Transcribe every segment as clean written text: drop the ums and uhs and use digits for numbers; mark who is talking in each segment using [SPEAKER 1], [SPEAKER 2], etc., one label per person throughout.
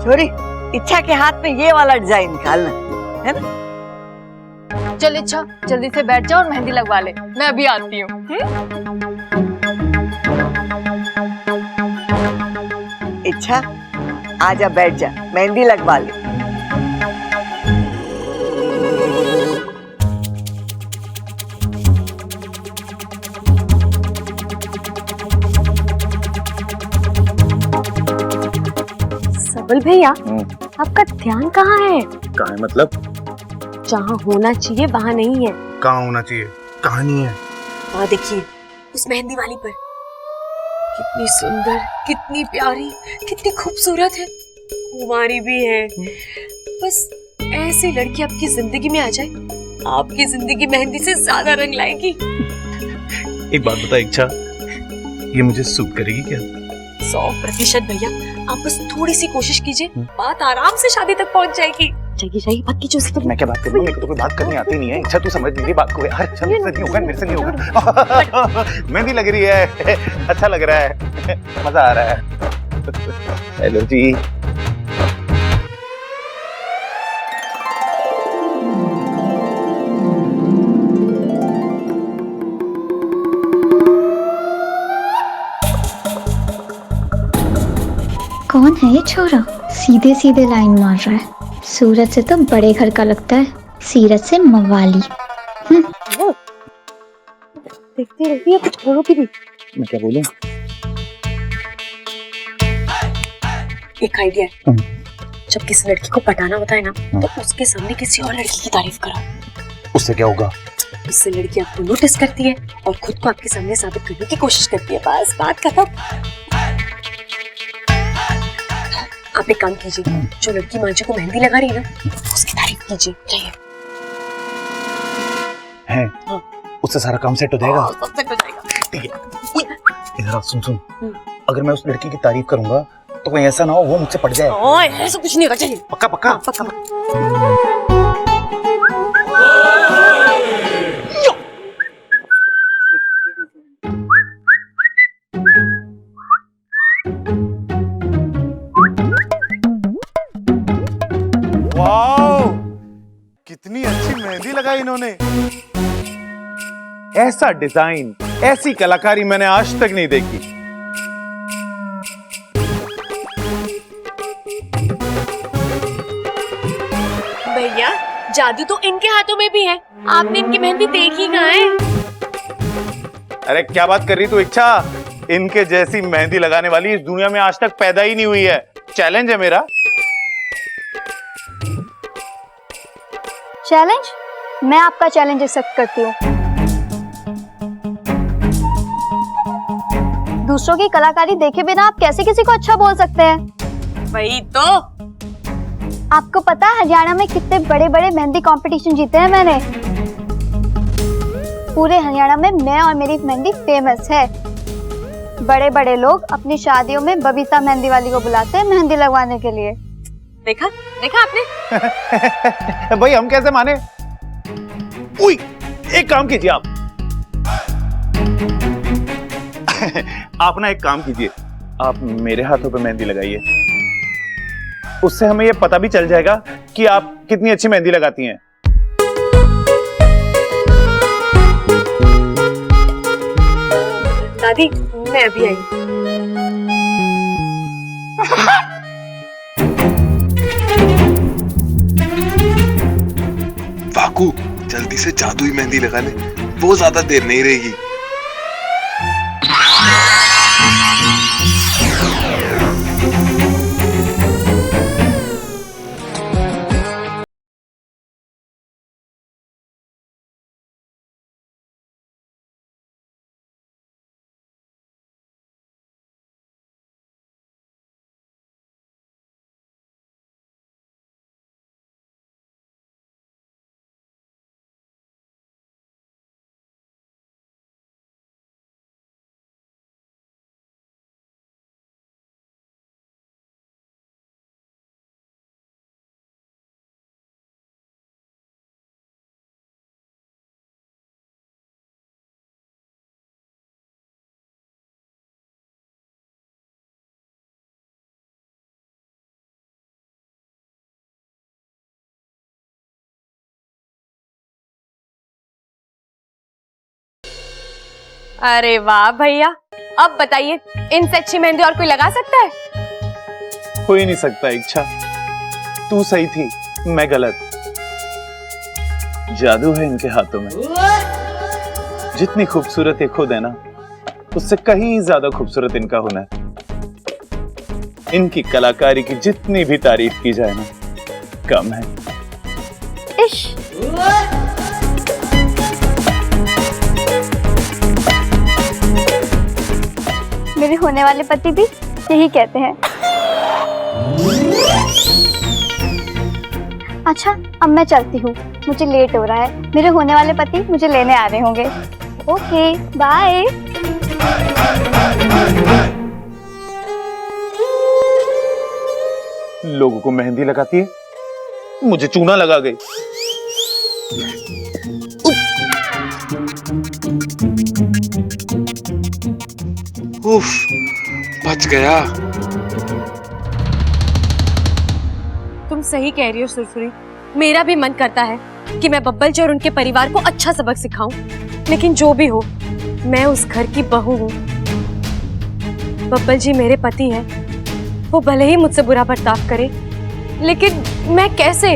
[SPEAKER 1] छोरी, इच्छा के हाथ में ये वाला डिजाइन निकालना है ना।
[SPEAKER 2] चल इच्छा, जल्दी से बैठ जा और मेहंदी लगवा ले, मैं अभी आती हूँ।
[SPEAKER 1] इच्छा, आजा बैठ जा, मेहंदी लगवा ले।
[SPEAKER 3] सबल भैया, आपका ध्यान कहाँ है?
[SPEAKER 4] कहाँ है मतलब?
[SPEAKER 3] जहाँ होना चाहिए वहाँ नहीं है।
[SPEAKER 4] कहाँ होना चाहिए? कहाँ नहीं है?
[SPEAKER 3] वहाँ देखिए, उस मेहंदी वाली पर। कितनी सुंदर, कितनी प्यारी, कितनी खूबसूरत है। कुंवारी भी है। बस ऐसी लड़की आपकी जिंदगी में आ जाए, आपकी जिंदगी मेहंदी से ज्यादा रंग लाएगी।
[SPEAKER 4] एक बात बता इच्छा, ये मुझे सूट करेगी क्या?
[SPEAKER 3] 100% भैया, आप बस थोड़ी सी कोशिश कीजिए, बात आराम से शादी तक पहुंच जाएगी। जाइए बात कीजिए।
[SPEAKER 4] मैं क्या बात करूँ? मेरे को तो कोई बात करनी आती नहीं है। इच्छा, तू समझ मेरी बात को यार। अच्छा, मेरे से नहीं होगा, मेरे से नहीं होगा। मेहंदी लग रही है, अच्छा लग रहा है, मजा आ रहा है। हेलो जी।
[SPEAKER 5] कौन है ये छोरा? सीधे सीधे लाइन मार रहा है। सूरज से तो बड़े घर का लगता है, सीरत से मवाली।
[SPEAKER 3] देखती रहती है, कुछ बोलो की भी।
[SPEAKER 4] मैं क्या बोलूं?
[SPEAKER 3] एक आइडिया है, जब किसी लड़की को पटाना होता है ना, तो उसके सामने किसी और लड़की की तारीफ करो।
[SPEAKER 4] उससे क्या होगा?
[SPEAKER 3] उससे लड़की आपको नोटिस करती है और खुद को आपके सामने साबित करने की कोशिश करती है। बस बात खत्म। आप एक काम कीजिए, जो लड़की मांझी को मेहंदी लगा रही है ना, उसकी तारीफ कीजिए। चाहिए
[SPEAKER 4] है?
[SPEAKER 3] हाँ।
[SPEAKER 4] उससे सारा काम सेट हो जाएगा।
[SPEAKER 3] सब सेट हो जाएगा।
[SPEAKER 4] ठीक है। इधर सुन। अगर मैं उस लड़की की तारीफ करूंगा तो कहीं ऐसा ना हो वो मुझसे पट जाए।
[SPEAKER 3] ओए, ऐसा कुछ नहीं होगा। चलिए।
[SPEAKER 4] पक्का पक्का?
[SPEAKER 3] हाँ, पक्का।
[SPEAKER 4] वाओ, कितनी अच्छी मेहंदी लगाई इन्होंने। ऐसा डिजाइन, ऐसी कलाकारी मैंने आज तक नहीं देखी।
[SPEAKER 3] भैया, जादू तो इनके हाथों में भी है। आपने इनकी मेहंदी देखी कहाँ है?
[SPEAKER 4] अरे क्या बात कर रही तू इच्छा? इनके जैसी मेहंदी लगाने वाली इस दुनिया में आज तक पैदा ही नहीं हुई है। चैलेंज है मेरा।
[SPEAKER 5] चैलेंज? मैं आपका चैलेंज एक्सेप्ट करती हूँ। दूसरों की कलाकारी देखे बिना आप कैसे किसी को अच्छा बोल सकते हैं?
[SPEAKER 3] वही तो।
[SPEAKER 5] आपको पता है हरियाणा में कितने बड़े बड़े मेहंदी कंपटीशन जीते हैं मैंने। पूरे हरियाणा में मैं और मेरी मेहंदी फेमस है। बड़े बड़े लोग अपनी शादियों में बबीता मेहंदी वाली को बुलाते हैं मेहंदी लगवाने के लिए।
[SPEAKER 3] देखा आपने?
[SPEAKER 4] भाई हम कैसे माने? उई, एक काम कीजिए आप। आप ना एक काम कीजिए, आप मेरे हाथों पे मेहंदी लगाइए। उससे हमें ये पता भी चल जाएगा कि आप कितनी अच्छी मेहंदी लगाती हैं।
[SPEAKER 3] दादी, मैं अभी आई।
[SPEAKER 6] वाकू, जल्दी से जादुई मेहंदी लगा ले, वो ज्यादा देर नहीं रहेगी।
[SPEAKER 3] अरे वाह भैया, अब बताइए इनसे अच्छी मेहंदी और कोई लगा सकता है?
[SPEAKER 4] हो ही नहीं सकता इच्छा। तू सही थी, मैं गलत। जादू है इनके हाथों में। जितनी खूबसूरत ये खुद है ना, उससे कहीं ज्यादा खूबसूरत इनका हुनर। इनकी कलाकारी की जितनी भी तारीफ की जाए ना, कम है।
[SPEAKER 5] इश। मेरे होने वाले पति भी यही कहते हैं। अच्छा, अब मैं चलती हूँ, मुझे लेट हो रहा है। मेरे होने वाले पति मुझे लेने आ रहे होंगे। Okay, bye.
[SPEAKER 4] लोगों को मेहंदी लगाती है, मुझे चूना लगा गई।
[SPEAKER 6] उफ, बच गया।
[SPEAKER 3] तुम सही कह रही हो सुरसुरी, मेरा भी मन करता है कि मैं बब्बल जी और उनके परिवार को अच्छा सबक सिखाऊं, लेकिन जो भी हो, मैं उस घर की बहू हूँ। बब्बल जी मेरे पति हैं, वो भले ही मुझसे बुरा बर्ताव करे, लेकिन मैं कैसे?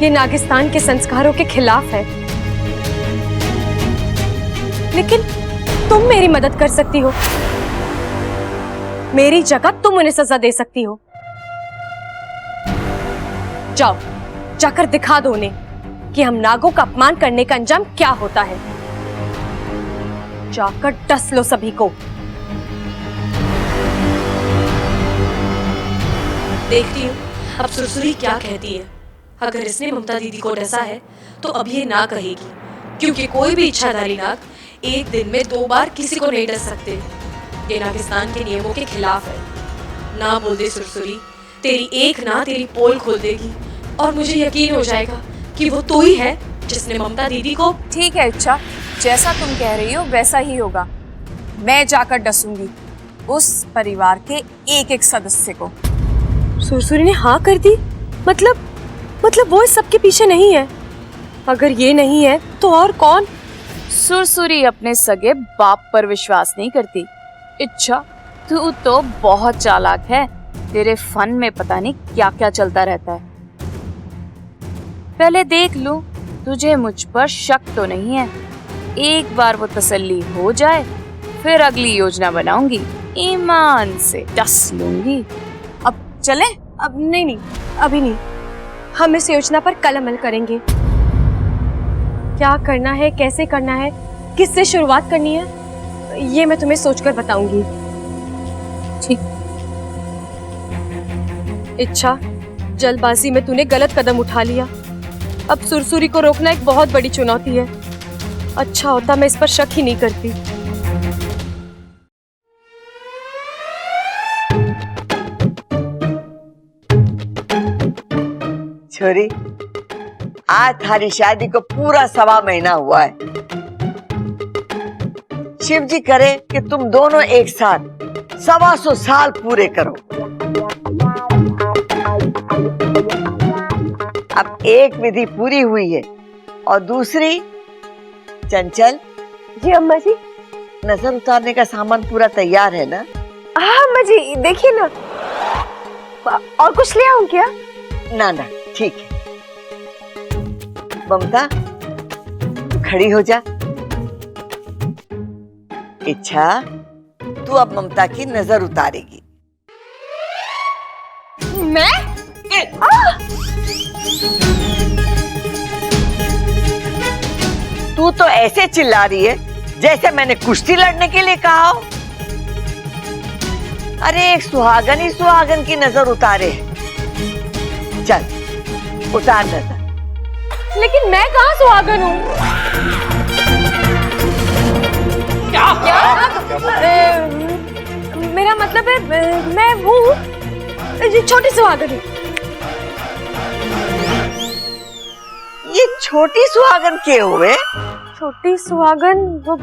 [SPEAKER 3] ये नागिस्तान के संस्कारों के खिलाफ है। लेकिन तुम मेरी मदद कर सकती हो, मेरी जगह तुम उन्हें सजा दे सकती हो। जाओ, जाकर दिखा दो उन्हें कि हम नागों का अपमान करने का अंजाम क्या होता है। जाकर डस लो सभी को।
[SPEAKER 7] देखती हूँ अब सुरसुरी क्या कहती है। अगर इसने ममता दीदी को डसा है तो अब ये ना कहेगी, क्योंकि कोई भी इच्छाधारी नाग एक दिन में 2 बार किसी को नहीं डस सकते। ये नागिस्तान के नियमों के खिलाफ है। ना बोल दे सुरसुरी, तेरी एक ना तेरी पोल खोल देगी और मुझे यकीन हो जाएगा कि वो तू ही है जिसने ममता दीदी को।
[SPEAKER 2] ठीक है इच्छा, जैसा तुम कह रही हो वैसा ही होगा। मैं जाकर डसूंगी उस परिवार के एक एक सदस्य को।
[SPEAKER 3] सुरसुरी ने हाँ कर दी? मतलब वो इस सब के पीछे नहीं है? अगर ये नहीं है तो और कौन?
[SPEAKER 2] सुरसुरी अपने सगे बाप पर विश्वास नहीं करती। इच्छा, तू तो बहुत चालाक है। तेरे फन में पता नहीं क्या क्या चलता रहता है। पहले देख लूं तुझे मुझ पर शक तो नहीं है। एक बार वो तसल्ली हो जाए, फिर अगली योजना बनाऊंगी, ईमान से डस लूंगी।
[SPEAKER 3] अब चले? अब नहीं, अभी नहीं। हम इस योजना पर कल अमल करेंगे। क्या करना है, कैसे करना है, किससे शुरुआत करनी है, ये मैं तुम्हें सोचकर बताऊंगी।
[SPEAKER 2] ठीक।
[SPEAKER 3] इच्छा, जल्दबाजी में तूने गलत कदम उठा लिया। अब सुरसुरी को रोकना एक बहुत बड़ी चुनौती है। अच्छा होता मैं इस पर शक ही नहीं करती।
[SPEAKER 1] छोरी, आज थारी शादी को पूरा 1.25 महीना हुआ है। शिव जी करे कि तुम दोनों एक साथ 125 साल पूरे करो। अब एक विधि पूरी हुई है और दूसरी, चंचल
[SPEAKER 3] जी अम्मा जी।
[SPEAKER 1] नजर उतारने का सामान पूरा तैयार है ना?
[SPEAKER 3] हाँ अम्मा जी, देखिए ना। और कुछ ले आऊं क्या?
[SPEAKER 1] ना, ठीक है। ममता, खड़ी हो जा। इच्छा, तू अब ममता की नजर उतारेगी।
[SPEAKER 3] मैं?
[SPEAKER 1] तू तो ऐसे चिल्ला रही है जैसे मैंने कुश्ती लड़ने के लिए कहा हो। अरे एक सुहागन ही सुहागन की नजर उतारे। चल उतार नजर।
[SPEAKER 3] लेकिन मैं कहाँ सुहागन हूँ? क्या? मेरा मतलब है मैं हूँ छोटी सुहागन हूँ।
[SPEAKER 1] ये छोटी सुहागन के हुए?
[SPEAKER 3] छोटी सुहागन वो।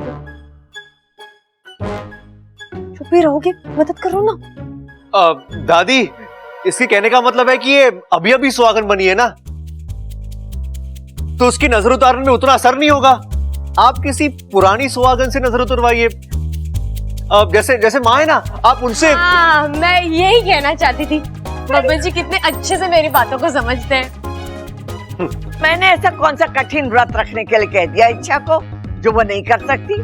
[SPEAKER 3] चुप ही रहोगे? मदद करो ना।
[SPEAKER 8] दादी, इसके कहने का मतलब है कि ये अभी अभी सुहागन बनी है ना, तो उसकी नजर उतारने में उतना असर नहीं होगा। आप किसी पुरानी सुहागन से नजर उतरवाइए। जैसे जैसे माँ है ना, आप उनसे।
[SPEAKER 3] हाँ, मैं यही कहना चाहती थी। बब्बल जी कितने अच्छे से मेरी बातों को समझते हैं।
[SPEAKER 1] मैंने ऐसा कौन सा कठिन व्रत रखने के लिए कह दिया इच्छा को जो वो नहीं कर सकती?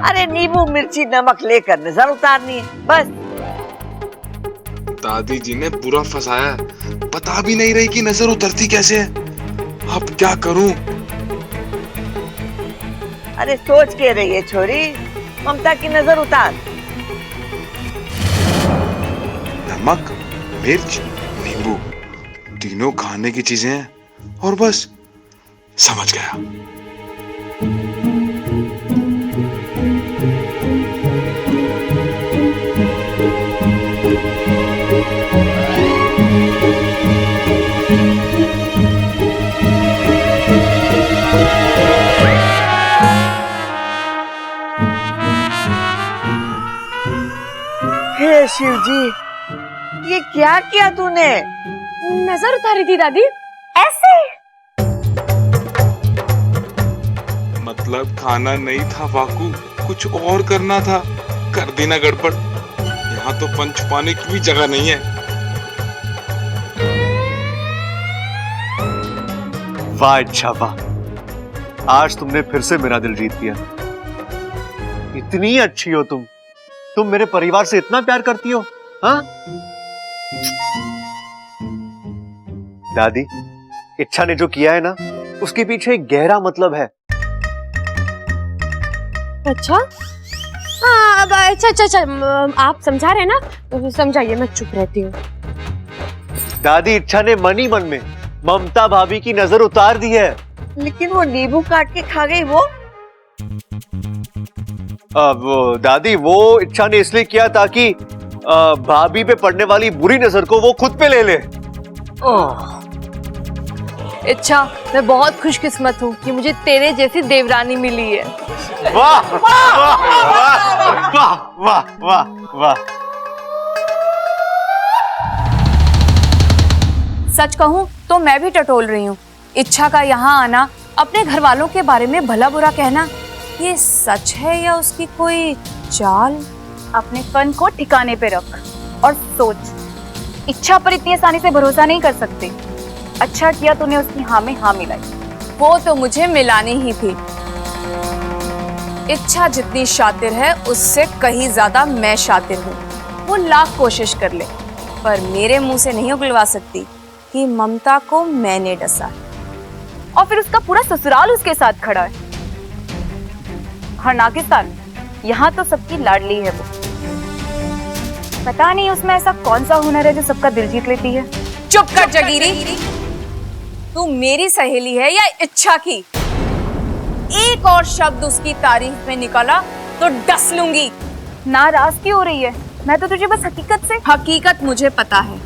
[SPEAKER 1] अरे नींबू मिर्ची नमक लेकर नजर उतारनी है बस।
[SPEAKER 6] दादी जी ने बुरा फंसाया है। बता भी नहीं रही कि नजर उतरती कैसे है। अब क्या करूं?
[SPEAKER 1] अरे सोच के रही है छोरी, ममता की नजर उतार।
[SPEAKER 6] नमक, मिर्च, नींबू, तीनों खाने की चीजें हैं और बस समझ गया।
[SPEAKER 1] हे शिव जी, ये क्या किया तूने?
[SPEAKER 3] नजर उतारी थी दादी।
[SPEAKER 5] ऐसे
[SPEAKER 6] मतलब खाना नहीं था वाकू, कुछ और करना था। कर देना गड़बड़। यहाँ तो पंच छुपाने की भी जगह नहीं है।
[SPEAKER 8] वाह अच्छा वाह, आज तुमने फिर से मेरा दिल जीत लिया। इतनी अच्छी हो तुम मेरे परिवार से इतना प्यार करती हो। हाँ दादी, इच्छा ने जो किया है ना, उसके पीछे एक गहरा मतलब है।
[SPEAKER 3] अच्छा हाँ, अब अच्छा, आप समझा रहे हैं ना, समझाइए, मैं चुप रहती हूँ।
[SPEAKER 8] दादी, इच्छा ने मन ही मन में ममता भाभी की नजर उतार दी है।
[SPEAKER 1] लेकिन वो नींबू काट के खा गई वो।
[SPEAKER 8] दादी, वो इच्छा ने इसलिए किया ताकि भाभी पे पड़ने वाली बुरी नजर को वो खुद पे ले ले।
[SPEAKER 3] इच्छा, मैं बहुत खुशकिस्मत हूँ कि मुझे तेरे जैसी देवरानी मिली है।
[SPEAKER 8] वाह वाह वाह वाह वाह वाह।
[SPEAKER 2] सच कहूँ तो मैं भी टटोल रही हूँ। इच्छा का यहाँ आना, अपने घर वालों के बारे में भला बुरा कहना, ये सच है या उसकी कोई चाल?
[SPEAKER 5] अपने फन को ठिकाने पे रख और सोच। इच्छा पर इतनी आसानी से भरोसा नहीं कर सकते। अच्छा किया तूने उसकी हाँ में हाँ मिलाई।
[SPEAKER 2] वो तो मुझे मिलानी ही थी। इच्छा जितनी शातिर है उससे कहीं ज्यादा मैं शातिर हूँ। वो लाख कोशिश कर ले पर मेरे मुंह से नहीं उगलवा सकती कि ममता को मैंने डसा।
[SPEAKER 5] और फिर उसका पूरा ससुराल उसके साथ खड़ा है। हर नागिस्तान, यहाँ तो सबकी लाडली है वो। पता नहीं उसमें ऐसा कौन सा हुनर है जो सबका दिल जीत लेती है।
[SPEAKER 2] चुप कर जगीरी, तू मेरी सहेली है या इच्छा की? एक और शब्द उसकी तारीफ में निकला तो डस लूंगी।
[SPEAKER 5] नाराज क्यों हो रही है? मैं तो तुझे बस
[SPEAKER 2] हकीकत मुझे पता है।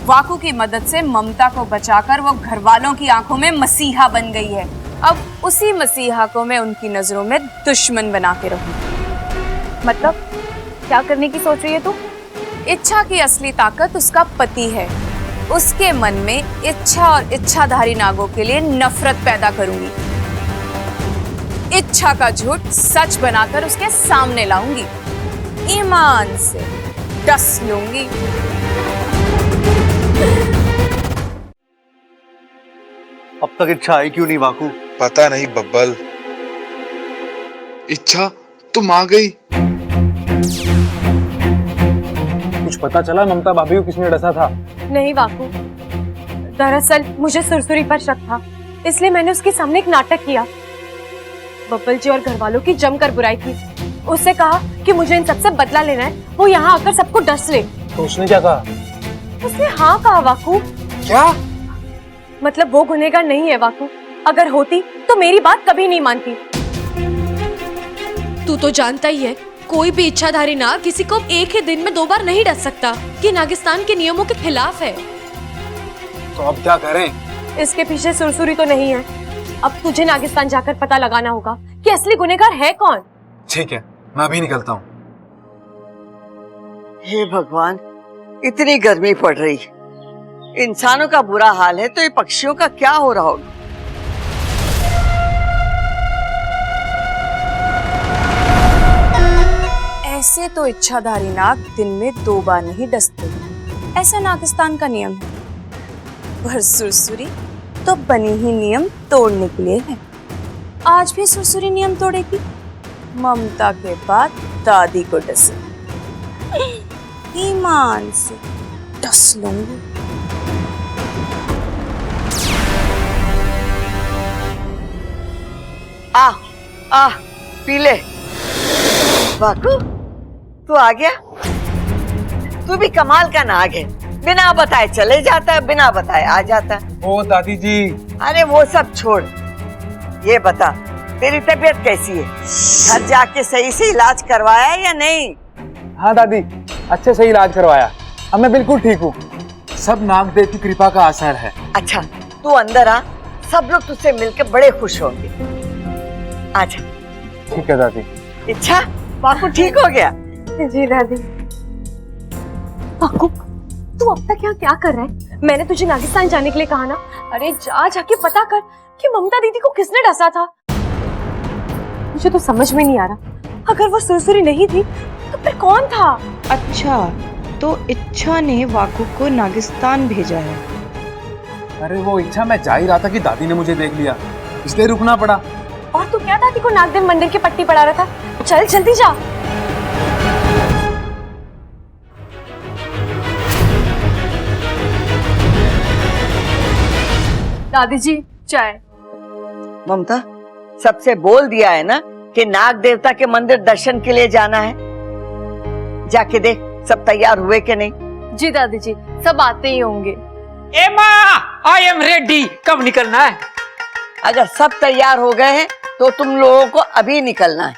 [SPEAKER 2] वाकू की मदद से ममता को बचाकर वो घर वालों की आंखों में मसीहा बन गई है। अब उसी मसीहा को मैं उनकी नजरों में दुश्मन बना के रहूं।
[SPEAKER 5] मतलब क्या करने की सोच रही है तू?
[SPEAKER 2] इच्छा की असली ताकत उसका पति है। उसके मन में इच्छा और इच्छाधारी नागों के लिए नफरत पैदा करूंगी। इच्छा का झूठ सच बनाकर उसके सामने लाऊंगी। ईमान से डस लूंगी।
[SPEAKER 8] अब तक इच्छा आई क्यों नहीं वाकू?
[SPEAKER 6] पता नहीं बब्बल। इच्छा तुम आ गई।
[SPEAKER 9] कुछ पता चला ममता भाभी को किसने डसा था?
[SPEAKER 3] नहीं वाकू, दरअसल मुझे सुरसुरी पर शक था, इसलिए मैंने उसके सामने एक नाटक किया। बब्बल जी और घर वालों की जमकर बुराई की। उससे कहा कि मुझे इन सबसे बदला लेना है, वो यहाँ आकर सबको डस ले।
[SPEAKER 9] तो उसने क्या कहा?
[SPEAKER 3] उसने हाँ कहा वाकू।
[SPEAKER 9] क्या
[SPEAKER 3] मतलब वो गुनहगार नहीं है वाकू। अगर होती तो मेरी बात कभी नहीं मानती।
[SPEAKER 7] तू तो जानता ही है, कोई भी इच्छाधारी नाग किसी को एक ही दिन में 2 बार नहीं डस सकता। ये नागिस्तान के नियमों के खिलाफ है।
[SPEAKER 9] तो अब क्या करें?
[SPEAKER 3] इसके पीछे सुरसुरी तो नहीं है। अब तुझे नागिस्तान जाकर पता लगाना होगा कि असली गुनहगार है कौन।
[SPEAKER 9] ठीक है, मैं अभी निकलता हूँ।
[SPEAKER 1] हे भगवान, इतनी गर्मी पड़ रही, इंसानों का बुरा हाल है तो ये पक्षियों का क्या हो रहा होगा?
[SPEAKER 2] ऐसे तो इच्छाधारी नाग दिन में 2 बार नहीं डसते, ऐसा नागिस्तान का नियम है। पर सुरसुरी तो बनी ही नियम तोड़ने के लिए है। आज भी सुरसुरी नियम तोड़ेगी, ममता के बाद दादी को डसे, ईमान से डस लूंगी।
[SPEAKER 1] आ पी ले। वाकू तू आ गया? तू भी कमाल का नाग है, बिना बताए चले जाता है, बिना बताए आ जाता है।
[SPEAKER 9] ओ दादी जी।
[SPEAKER 1] अरे वो सब छोड़, ये बता तेरी तबीयत कैसी है? घर जाके सही से इलाज करवाया या नहीं?
[SPEAKER 9] हाँ दादी, अच्छे से इलाज करवाया, अब मैं बिल्कुल ठीक हूँ। सब नागदेव की कृपा का असर है।
[SPEAKER 1] अच्छा तू अंदर आ, सब लोग तुझसे मिलकर बड़े खुश होंगे। आजा।
[SPEAKER 9] ठीक है दादी।
[SPEAKER 1] इच्छा बापू ठीक हो गया?
[SPEAKER 3] जी दादी। बाकू तू अब तक यहाँ क्या कर रहा है? मैंने तुझे नागिस्तान जाने के लिए कहा ना। अरे जा जाके पता कर कि ममता दीदी को किसने डसा था। मुझे तो समझ में नहीं आ रहा, अगर वो सुरसुरी नहीं थी तो फिर कौन था?
[SPEAKER 10] अच्छा तो इच्छा ने वाकू को नागिस्तान भेजा है।
[SPEAKER 9] अरे वो इच्छा, मैं जा ही रहा था कि दादी ने मुझे देख लिया, इसलिए रुकना पड़ा।
[SPEAKER 3] और तू क्या दादी को नागदेव मंदिर की पट्टी पढ़ा रहा था? चल जल्दी जा। दादी जी चाय।
[SPEAKER 1] ममता सबसे बोल दिया है ना कि नाग देवता के मंदिर दर्शन के लिए जाना है, जाके देख सब तैयार हुए कि नहीं।
[SPEAKER 3] जी दादी जी, सब आते ही होंगे।
[SPEAKER 11] ए माँ, आई एम रेडी। कब निकलना है?
[SPEAKER 1] अगर सब तैयार हो गए हैं तो तुम लोगों को अभी निकलना है।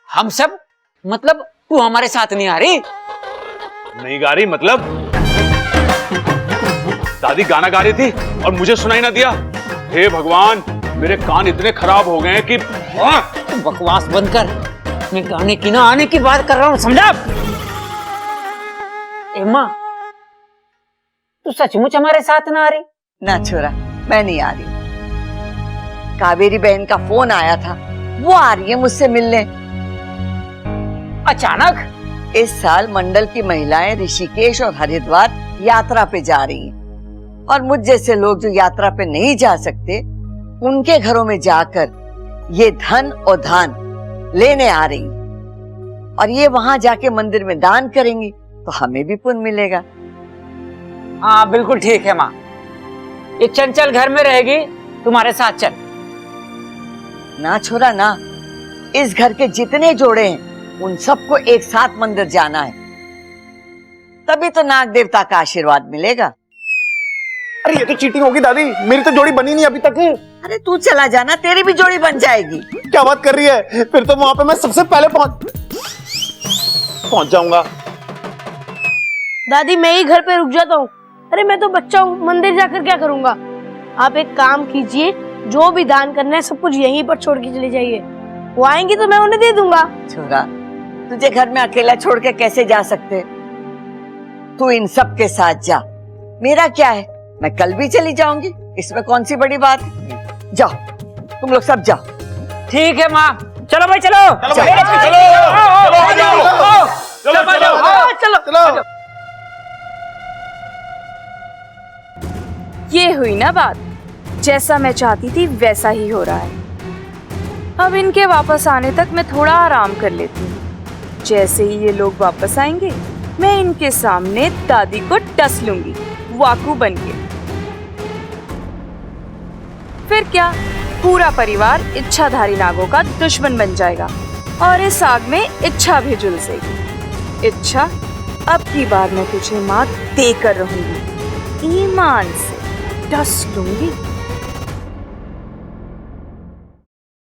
[SPEAKER 11] हम सब? मतलब तू हमारे साथ नहीं आ रही?
[SPEAKER 12] नहीं गा रही मतलब? दादी गाना गा रही थी और मुझे सुनाई ना दिया। हे भगवान, मेरे कान इतने खराब हो गए हैं कि
[SPEAKER 11] तू बकवास बंद कर, मैं गाने की ना आने की बात कर रहा हूँ, समझा? ए माँ, तू सचमुच हमारे साथ ना आ रही?
[SPEAKER 1] ना छोरा, मैं नहीं आ रही। कावेरी बहन का फोन आया था, वो आ रही है मुझसे मिलने।
[SPEAKER 11] अचानक?
[SPEAKER 1] इस साल मंडल की महिलाएं ऋषिकेश और हरिद्वार यात्रा पे जा रही हैं और मुझ जैसे लोग जो यात्रा पे नहीं जा सकते, उनके घरों में जाकर ये धन और दान लेने आ रही हैं। और ये वहां जाके मंदिर में दान करेंगी तो हमें भी पुण्य मिलेगा।
[SPEAKER 11] हाँ बिल्कुल ठीक है माँ, ये चंचल घर में रहेगी, तुम्हारे साथ चल।
[SPEAKER 1] ना छोरा ना, इस घर के जितने जोड़े हैं उन सबको एक साथ मंदिर जाना है, तभी तो नाग देवता का आशीर्वाद मिलेगा।
[SPEAKER 4] अरे ये तो चीटिंग होगी दादी, मेरी तो जोड़ी बनी नहीं अभी तक।
[SPEAKER 1] अरे तू चला जाना, तेरी भी जोड़ी बन जाएगी।
[SPEAKER 4] क्या बात कर रही है? फिर तो वहां पे मैं सबसे पहले पहुंच जाऊंगा।
[SPEAKER 13] दादी मैं ही घर पे रुक जाता हूँ। अरे मैं तो बच्चा हूँ, मंदिर जाकर क्या करूँगा? आप एक काम कीजिए, जो भी दान करना है सब कुछ यहीं पर छोड़ के चले जाइए, वो आएंगी तो मैं उन्हें दे दूंगा।
[SPEAKER 1] छोरा, तुझे घर में अकेला छोड़ के कैसे जा सकते? तू इन सब के साथ जा, मेरा क्या है, मैं कल भी चली जाऊंगी, इसमें कौन सी बड़ी बात है। जाओ तुम लोग सब जाओ।
[SPEAKER 11] ठीक है माँ, चलो भाई चलो।
[SPEAKER 2] चलो। ये हुई ना बात, जैसा मैं चाहती थी वैसा ही हो रहा है। अब इनके वापस आने तक मैं थोड़ा आराम कर लेती हूँ। जैसे ही ये लोग वापस आएंगे, मैं इनके सामने दादी को डस लूंगी, वाकू बनके। फिर क्या, पूरा परिवार इच्छाधारी नागों का दुश्मन बन जाएगा और इस आग में इच्छा भी झुलसेगी। इच्छा, अब की बार मैं तुझे मात देकर रहूंगी, ईमान से डस लूंगी।